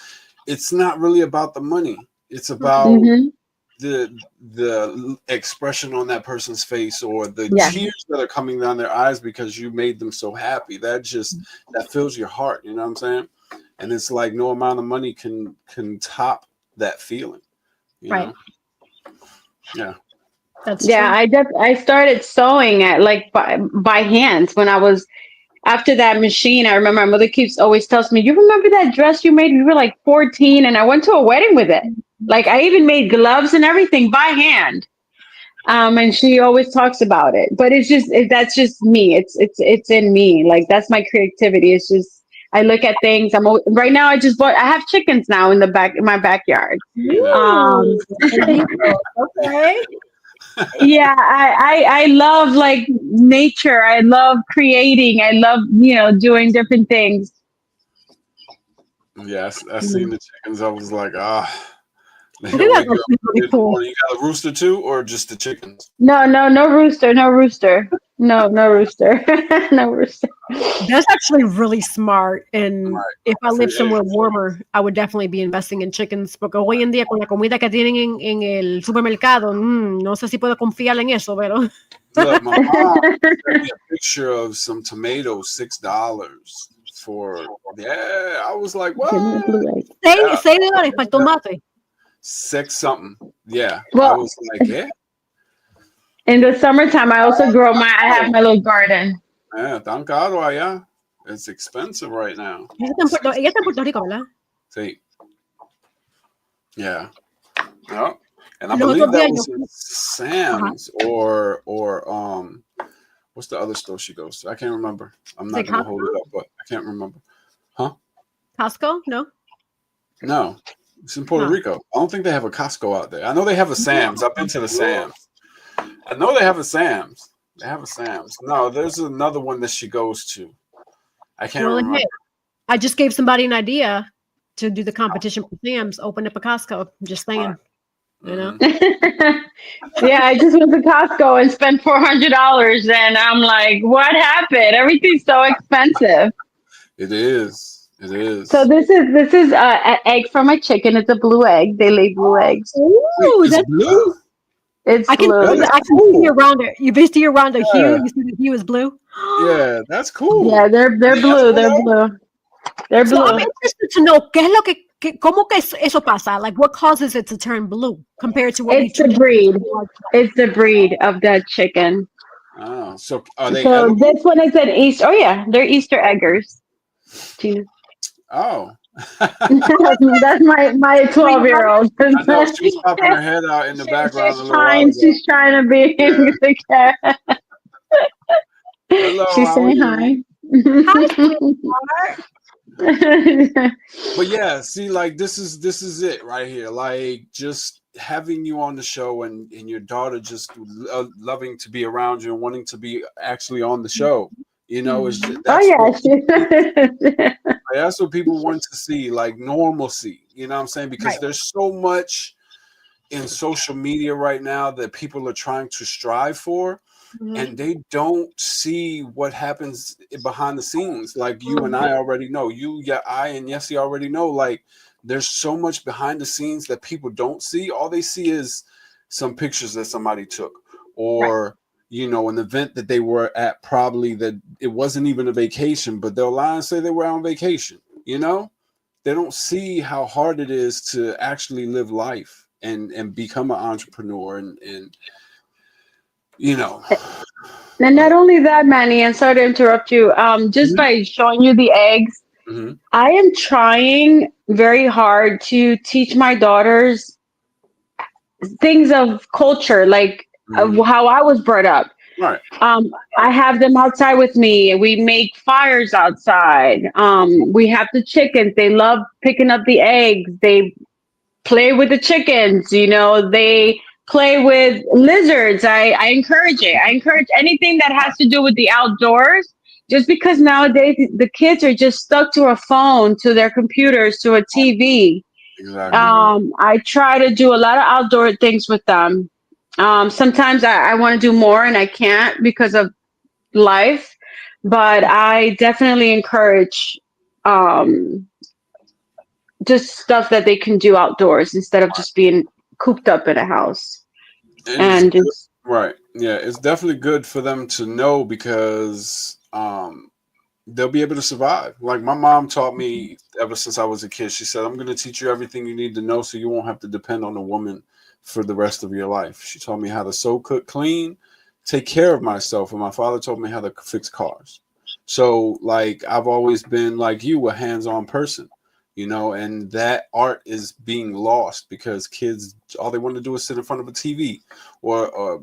it's not really about the money. It's about the expression on that person's face, or the tears that are coming down their eyes because you made them so happy. That fills your heart. You know what I'm saying? And it's like no amount of money can top that feeling. You know? Yeah. That's true. I started sewing at like by hand when I was after that machine. I remember my mother always tells me, you remember that dress you made? We were like 14 and I went to a wedding with it. Like I even made gloves and everything by hand. And she always talks about it, but that's just me. It's in me. Like that's my creativity. It's just, I look at things. Right now I have chickens now in my backyard. Okay. Yeah, I love like nature. I love creating. I love, doing different things. Yes, I seen the chickens. I was like, I think that was really cool. You got a rooster too, or just the chickens? No rooster, no rooster. No rooster. No rooster. That's actually really smart. And if I live somewhere warmer, I would definitely be investing in chickens. Porque hoy en día con la comida que tienen en el supermercado, no sé si puedo confiar en eso, pero. Look, my mom sent me a picture of some tomatoes, $6 for. Yeah, I was like, what? $6 para el tomate. 6 something. Yeah. Well, I was like, yeah. In the summertime, I also I have my little garden. Yeah, tan caro allá. It's expensive right now. Ella está en Puerto Rico, ¿verdad? Sí. Yeah. No. And I believe that was in Sam's or what's the other store she goes to? I can't remember. I'm not going to hold it up, but I can't remember. Huh? Costco? No. No. It's in Puerto Rico. I don't think they have a Costco out there. I know they have a Sam's. I've been to the Sam's. I know they have a Sam's. They have a Sam's. No, there's another one that she goes to. I can't remember. Hey, I just gave somebody an idea to do the competition for Sam's. Open up a Costco. I'm just saying. You know? Yeah, I just went to Costco and spent $400, and I'm like, what happened? Everything's so expensive. It is. It is. So this is an egg from a chicken. It's a blue egg. They lay blue eggs. Ooh, that's blue. It's I can blue. I can see around it. You see around the hue. You see the hue is blue. Yeah, that's cool. Yeah, they're blue. They're blue. They're blue. So I'm interested to know cómo que eso pasa? Like what causes it to turn blue compared to what it's the breed. It's the breed of that chicken. Oh, so are they? So this one is an Easter. Oh yeah, they're Easter eggers. Gina. Oh. That's my 12-year-old. I know she's popping her head out in the background. She's trying to be the cat. Hello, she's saying hi. Hi, but yeah, see, like this is it right here. Like just having you on the show and your daughter just loving to be around you and wanting to be actually on the show. You know, that's what people want to see, like normalcy. You know what I'm saying? Because there's so much in social media right now that people are trying to strive for, and they don't see what happens behind the scenes. Like you and I already know. I and Yessie already know. Like there's so much behind the scenes that people don't see. All they see is some pictures that somebody took, or an event that they were at, probably that it wasn't even a vacation, but they'll lie and say they were on vacation. They don't see how hard it is to actually live life and become an entrepreneur and And not only that, Manny, and sorry to interrupt you, just by showing you the eggs, I am trying very hard to teach my daughters things of culture, like of how I was brought up. Right. I have them outside with me. We make fires outside. We have the chickens. They love picking up the eggs. They play with the chickens. They play with lizards. I encourage it. I encourage anything that has to do with the outdoors. Just because nowadays the kids are just stuck to a phone, to their computers, to a TV. Exactly. I try to do a lot of outdoor things with them. Sometimes I want to do more and I can't because of life, but I definitely encourage just stuff that they can do outdoors instead of just being cooped up in a house. And just right. Yeah, it's definitely good for them to know because they'll be able to survive. Like my mom taught me ever since I was a kid. She said, I'm going to teach you everything you need to know so you won't have to depend on a woman for the rest of your life. She taught me how to sew, cook, clean, take care of myself. And my father told me how to fix cars. So like, I've always been like you, a hands-on person, and that art is being lost because kids, all they want to do is sit in front of a TV or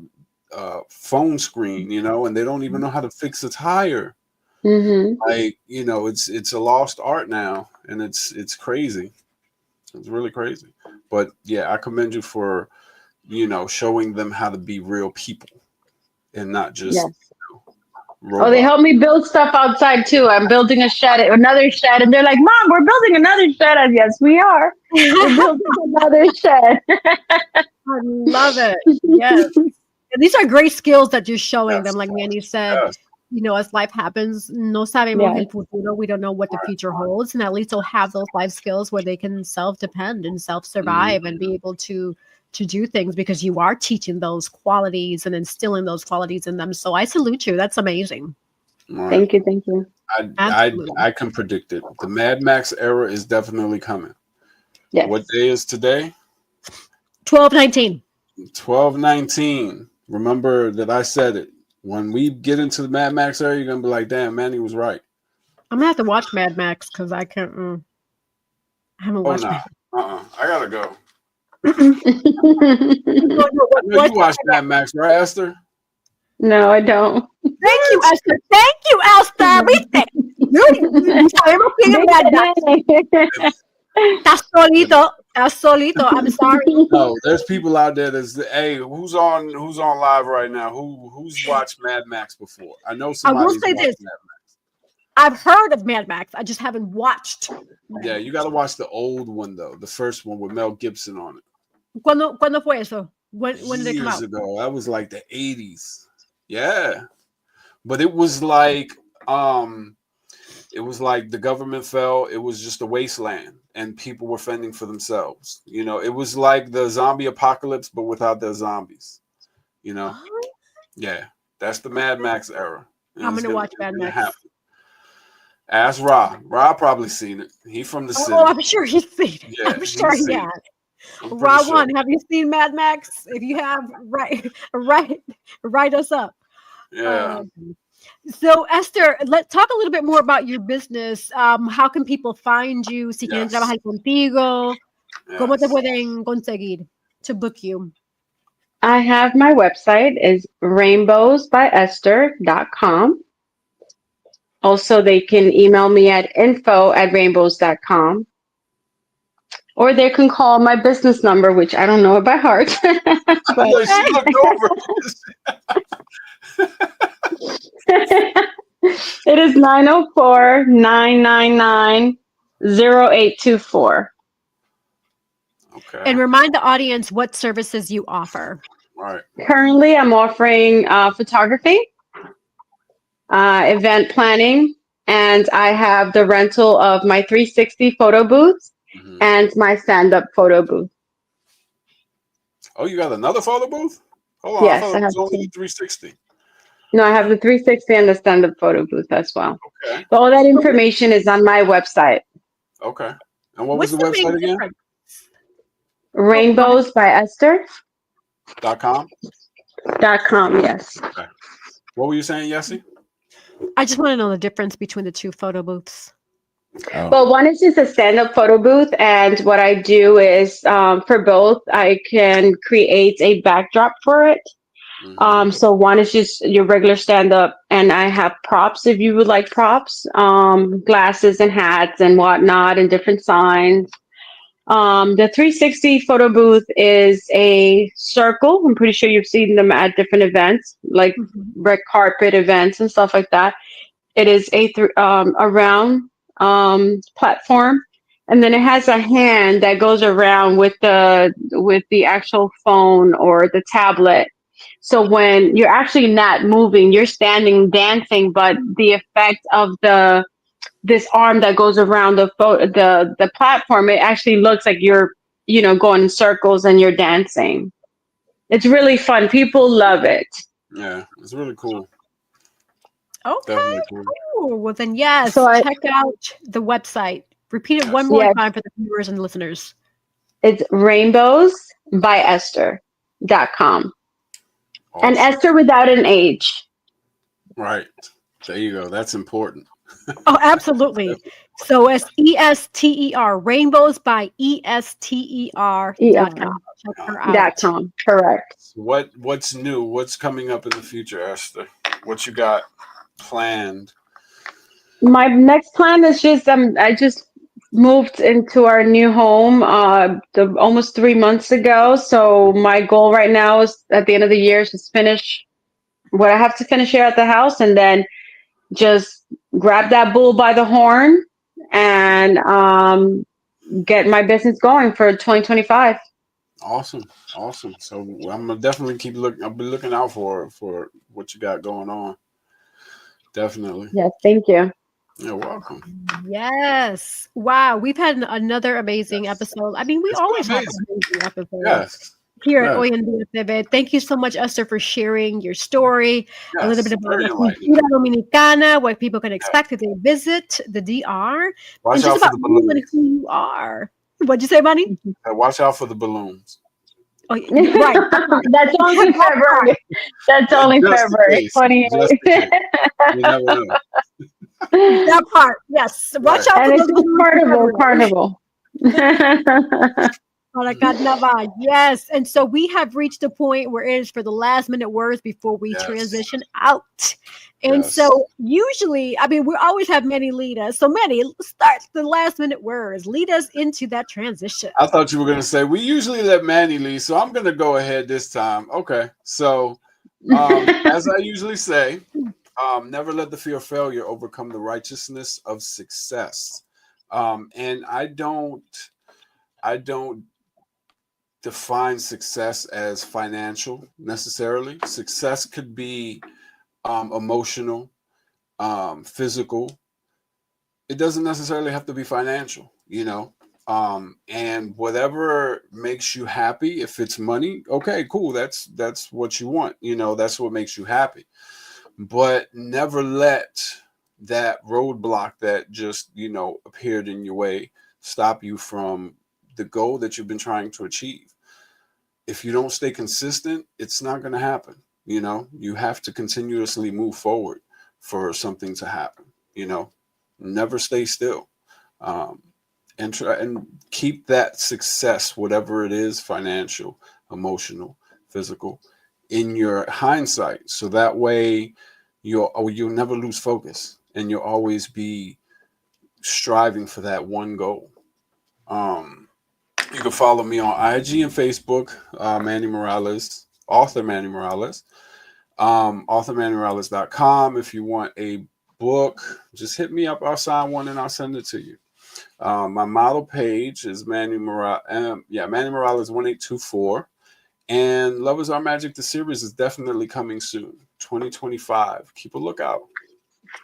a phone screen, and they don't even know how to fix a tire. Like, it's a lost art now, and it's crazy. It's really crazy. But yeah, I commend you for, showing them how to be real people and not just robots. Oh, they help me build stuff outside too. I'm building another shed, and they're like, "Mom, we're building another shed." And yes, we are. We're building another shed. I love it. Yes. And these are great skills that you're showing them. Like Manny said, as life happens, no sabemos el futuro. We don't know what the future holds. And at least they'll have those life skills where they can self-depend and self-survive and be able to do things because you are teaching those qualities and instilling those qualities in them. So I salute you. That's amazing. Right. Thank you. I can predict it. The Mad Max era is definitely coming. Yes. What day is today? 12/19. 12/19. Remember that I said it. When we get into the Mad Max era, you're going to be like, damn, Manny was right. I'm going to have to watch Mad Max because I can't. I haven't watched it. I got to go. You watched Mad Max, right, Esther? No, I don't. Thank you, Esther. Thank you, Esther. ¿Viste? Sabemos quién es Mad Max. Estás solito. I'm sorry. No, there's people out there hey, who's on live right now? Who's watched Mad Max before? I know somebody's I will say this. Mad Max. I've heard of Mad Max. I just haven't watched. Yeah, you got to watch the old one though, the first one with Mel Gibson on it. ¿Cuándo fue eso? When did it come out? Years ago. That was like the 80s. Yeah. But it was like the government fell. It was just a wasteland and people were fending for themselves. It was like the zombie apocalypse, but without the zombies. Yeah. That's the Mad Max era. And I'm going to watch Mad Max. Ask Ra. Ra probably seen it. He from the city. Oh, I'm sure he's seen it. Yeah, I'm sure he has. Ra one, have you seen Mad Max? If you have, write us up. Yeah. So Esther, let's talk a little bit more about your business. How can people find you? Si quieren trabajar contigo, ¿cómo te pueden conseguir to book you? I have my website is rainbowsbyester.com. Also, they can email me at info@rainbows.com. Or they can call my business number, which I don't know it by heart. But she looked over. It is 904-999-0824. Okay. And remind the audience what services you offer. Right. Currently, I'm offering photography, event planning, and I have the rental of my 360 photo booths Mm-hmm. and my stand-up photo booth. Oh, you got another photo booth? Hold on, I Yes, thought I it have was only two. the 360. No, I have the 360 and the stand-up photo booth as well. Okay. But all that information is on my website. Okay. And what was What's the the main website again? difference? Oh, go ahead. Rainbows by .com? Esther.com, yes. Okay. What were you saying, Yessie? I just want to know the difference between the two photo booths. Oh. Well, one is just a stand-up photo booth, and what I do is for both, I can create a backdrop for it. Mm-hmm. So one is just your regular stand-up, and I have props if you would like props, glasses and hats and whatnot, and different signs. The 360 photo booth is a circle. I'm pretty sure you've seen them at different events, like Mhm. red carpet events and stuff like that. It is a round platform, and then it has a hand that goes around with the actual phone or the tablet. So when you're actually not moving, you're standing dancing, but the effect of the this arm that goes around the platform, it actually looks like you're going in circles and you're dancing. It's really fun. People love it. Yeah, it's really cool. Okay, Definitely cool. cool. Well, then, So yes, I check out the website. Repeat it one Yes. more yes, time for the viewers and listeners. it's Rainbows by Esther.com. And Awesome. Esther without an H. Right. There you go. That's important. Oh, absolutely. So it's ESTER, Rainbows by ESTER.com. ER. Check her Dot out. com. Correct. What's new? What's coming up in the future, Esther? What you got planned? My next plan is just I just moved into our new home almost 3 months ago. So my goal right now is at the end of the year is just finish what I have to finish here at the house, and then just grab that bull by the horn and get my business going for 2025. Awesome, awesome. So I'm gonna definitely keep looking. I'll be looking out for what you got going on. Definitely. Yes, thank you. You're welcome. Yes. Wow. We've had another amazing Yes, episode. I mean, we it's been always have amazing. amazing episodes Yes, here at yes, Hoy en Día TV. Thank you so much, Esther, for sharing your story, a little bit yes. about Very La enlightening. Cultura Dominicana, what people can Yeah. expect if they visit the DR, and Watch just out for about the you and balloons. who you are. What'd you say, Bunny? Watch out for the balloons. Oh, right. That part. That's only That part. February. That's only Just in February case. Just 28th. in case. You never know. That part. Yes. Watch Right. out for And it's those just balloons in carnival, February. carnival. Para carnaval. Yes. And so we have reached a point where it is for the last minute words before we Yes. transition out. And Yes. so usually, I mean, we always have Manny lead us. So Manny, start the last minute words. Lead us into that transition. I thought you were going to say, we usually let Manny lead, so I'm going to go ahead this time. Okay. So, as I usually say, never let the fear of failure overcome the righteousness of success. And I don't define success as financial necessarily. Success could be emotional, physical. It doesn't necessarily have to be financial, you know. And whatever makes you happy, if it's money, okay, cool. That's what you want, you know. That's what makes you happy. But never let that roadblock that just appeared in your way stop you from the goal that you've been trying to achieve. If you don't stay consistent, it's not going to happen. You have to continuously move forward for something to happen. Never stay still. um, and try and keep that success, whatever it is, financial, emotional, physical, in your hindsight, so that way you'll never lose focus, and you'll always be striving for that one goal. um, you can follow me on IG and Facebook, Manny Morales, author Manny Morales, authormannymorales.com. If you want a book, just hit me up. I'll sign one and I'll send it to you. My model page is Manny Morales. Manny Morales 1824. And Love Is Our Magic, the series, is definitely coming soon, 2025. Keep a lookout.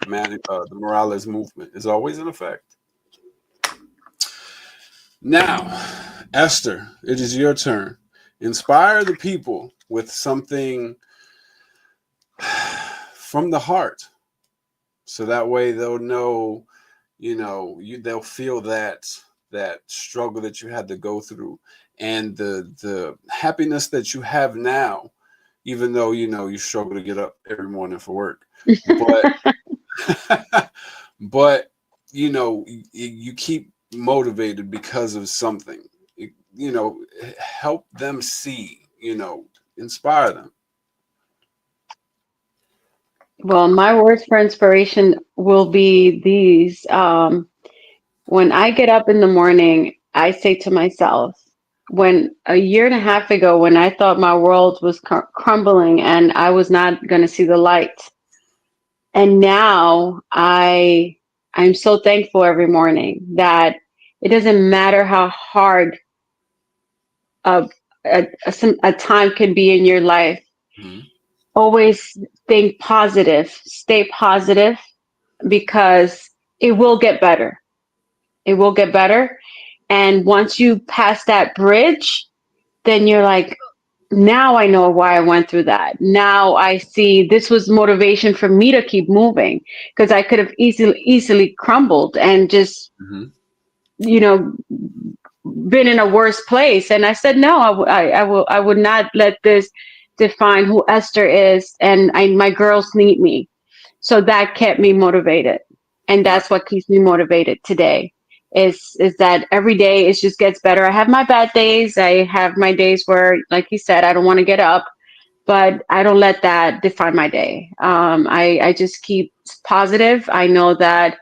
The Morales movement is always in effect. Now, Esther, it is your turn. Inspire the people with something from the heart, so that way they'll know, they'll feel that struggle that you had to go through, and the happiness that you have now, even though you struggle to get up every morning for work, but but you keep motivated because of something. Help them see, inspire them. Well, my words for inspiration will be these. When I get up in the morning, I say to myself, when a year and a half ago, when I thought my world was crumbling and I was not going to see the light, and now I'm so thankful every morning that it doesn't matter how hard a, a time can be in your life. Mm-hmm. Always think positive, stay positive, because it will get better. It will get better. And once you pass that bridge, then you're like, now I know why I went through that. Now I see this was motivation for me to keep moving, because I could have easily crumbled and just, Mm-hmm. you know, been in a worse place. And I said, no, I would not let this define who Esther is. And my girls need me. So that kept me motivated. And Right. that's what keeps me motivated today, is that every day it just gets better. I have my bad days. I have my days where, like you said, I don't want to get up, but I don't let that define my day. I just keep positive. I know that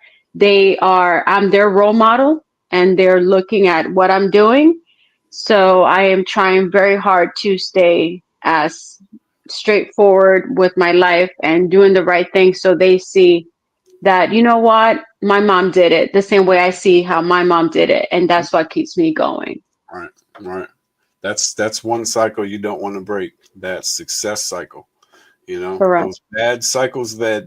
I'm their role model, and they're looking at what I'm doing. So I am trying very hard to stay as straightforward with my life and doing the right thing, so they see that, you know what, my mom did it the same way I see how my mom did it. And that's what keeps me going. Right. Right. That's one cycle you don't want to break. That success cycle. Correct. Those bad cycles that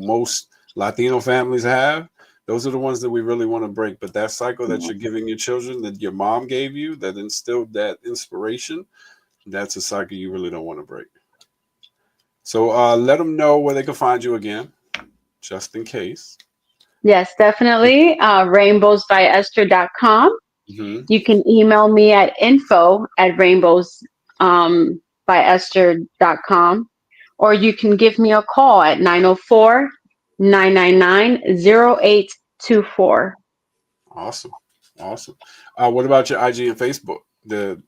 most Latino families have. Those are the ones that we really want to break. But that cycle that you're giving your children, that your mom gave you, that instilled that inspiration, that's a cycle you really don't want to break. So let them know where they can find you again, just in case. Yes, definitely. Rainbowsbyester.com. Mm-hmm. You can email me at info@rainbowsbyester.com, or you can give me a call at 904-999-0824. Awesome. Awesome. What about your IG and Facebook? The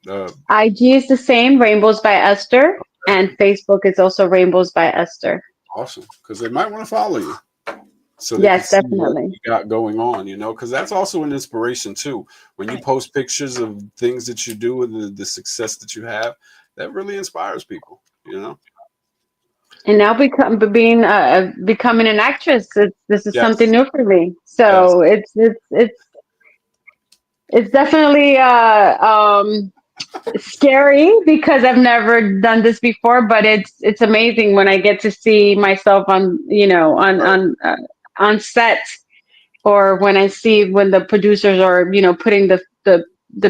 IG is the same, Rainbows by Esther, and Facebook is also Rainbows by Esther. Awesome, because they might want to follow you, so they can Yes, see what definitely. you got going on, because that's also an inspiration too. When you post pictures of things that you do and the success that you have, that really inspires people. And now becoming an actress, this is something Yes, new for me. yes. So it's definitely scary, because I've never done this before. But it's amazing when I get to see myself on, Right. on set, or when I see when the producers are, putting the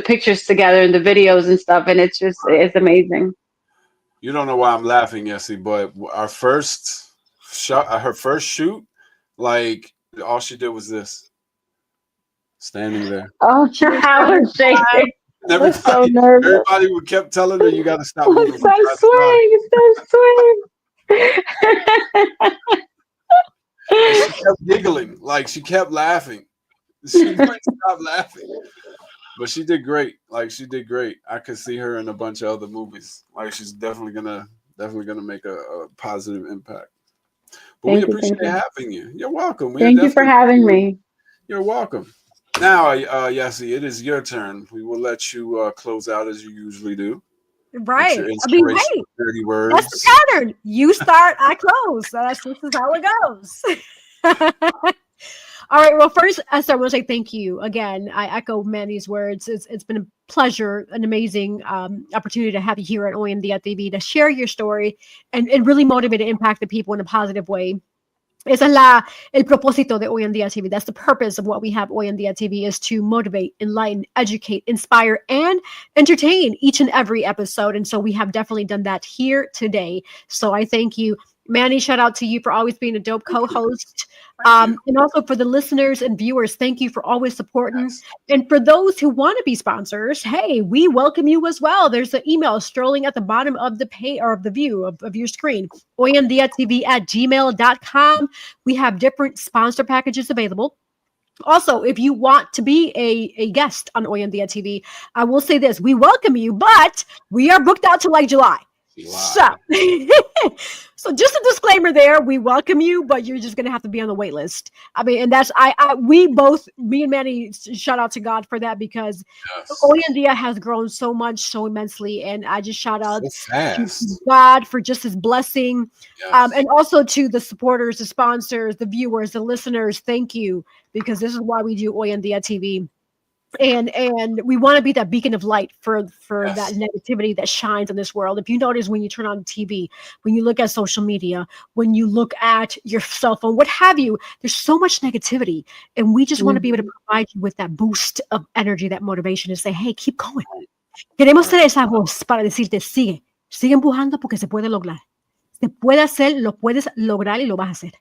pictures together and the videos and stuff, and it's amazing. You don't know why I'm laughing, Yessie, but our first shot, her first shoot, like all she did was this, standing there. Oh, I was shaking. And I was so everybody, nervous. everybody would kept telling her, "You got to stop moving from Stop side to side." swaying, stop swaying. And she kept giggling, like she kept laughing. She wouldn't stop laughing. But she did great. Like she did great. I could see her in a bunch of other movies. Like she's definitely gonna make a positive impact. But we Thank you, appreciate thank you. having you. You're welcome. We are Thank you for definitely. having me. You're welcome. Now, Yassi, it is your turn. We will let you close out as you usually do with your Right. I mean, inspirational hey, 30 that's the words. pattern. You start, I close. So this is how it goes. All right. Well, first, Esther, I want to say thank you again. I echo Manny's words. It's been a pleasure, an amazing opportunity to have you here at OMD at TV to share your story and really motivate and impact the people in a positive way. Esa es el propósito de Hoy en Día TV. That's the purpose of what we have Hoy en Día TV, is to motivate, enlighten, educate, inspire, and entertain each and every episode. And so we have definitely done that here today. So I thank you. Manny, shout out to you for always being a dope co-host. And also for the listeners and viewers, thank you for always supporting. Yes. And for those who want to be sponsors, hey, we welcome you as well. There's an email strolling at the bottom of the page or of the view of your screen, hoyandiatv@gmail.com. We have different sponsor packages available. Also, if you want to be a guest on Hoy en Día TV, I will say this: we welcome you, but we are booked out to like July. So, so just a disclaimer there. We welcome you, but you're just going to have to be on the wait list. I mean, and that's, we both, me and Manny, shout out to God for that, because Hoy en Día has grown so much, so immensely. And I just shout out to God for just his blessing. And also to the supporters, the sponsors, the viewers, the listeners. Thank you, because this is why we do Hoy en Día TV. And we want to be that beacon of light for that negativity that shines in this world. If you notice, when you turn on TV, when you look at social media, when you look at your cell phone, what have you, there's so much negativity. And we just want to be able to provide you with that boost of energy, that motivation, and say, hey, keep going. Queremos ser esa voz para decirte, sigue empujando porque se puede lograr. Se puede hacer, lo puedes lograr y lo vas a hacer.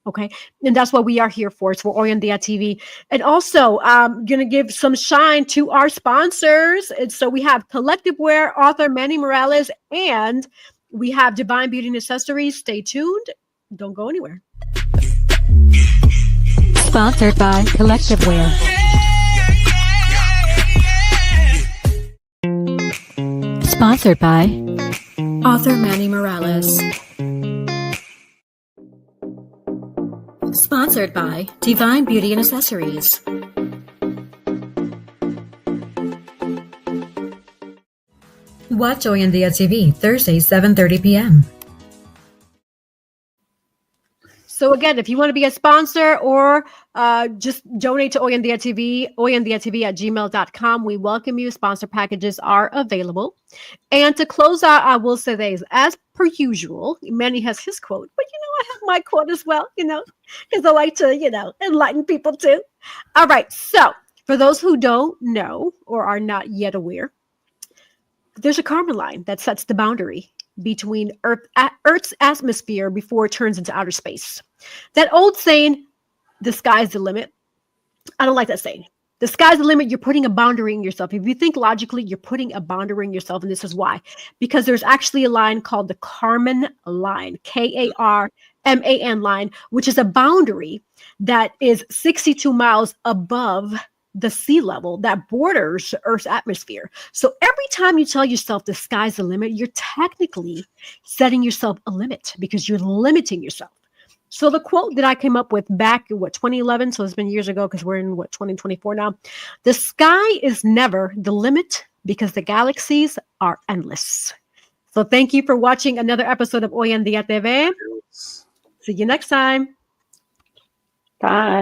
Okay. And that's what we are here for. It's for Hoy en Día TV. And also, I'm going to give some shine to our sponsors. And so we have Collective Wear, author Manny Morales, and we have Divine Beauty and Accessories. Stay tuned. Don't go anywhere. Sponsored by Collective Wear. Sponsored by author Manny Morales. Sponsored by Divine Beauty and Accessories. Watch Hoy en Día TV, Thursday, 7:30 p.m. So again, if you want to be a sponsor or just donate to Hoy en Día TV, hoyandiatv@gmail.com, we welcome you. Sponsor packages are available. And to close out, I will say this, as per usual, Manny has his quote, but I have my quote as well, because I like to, enlighten people too. All right. So for those who don't know or are not yet aware, there's a carbon line that sets the boundary between Earth's atmosphere before it turns into outer space. That old saying, the sky's the limit. I don't like that saying. The sky's the limit. You're putting a boundary in yourself. If you think logically, you're putting a boundary in yourself. And this is why. Because there's actually a line called the Kármán line, Karman line, which is a boundary that is 62 miles above the sea level that borders Earth's atmosphere. So every time you tell yourself the sky's the limit, you're technically setting yourself a limit, because you're limiting yourself. So the quote that I came up with back in 2011, so it's been years ago, because we're in 2024 now. The sky is never the limit, because the galaxies are endless. So thank you for watching another episode of Hoy en Día TV. See you next time. Bye.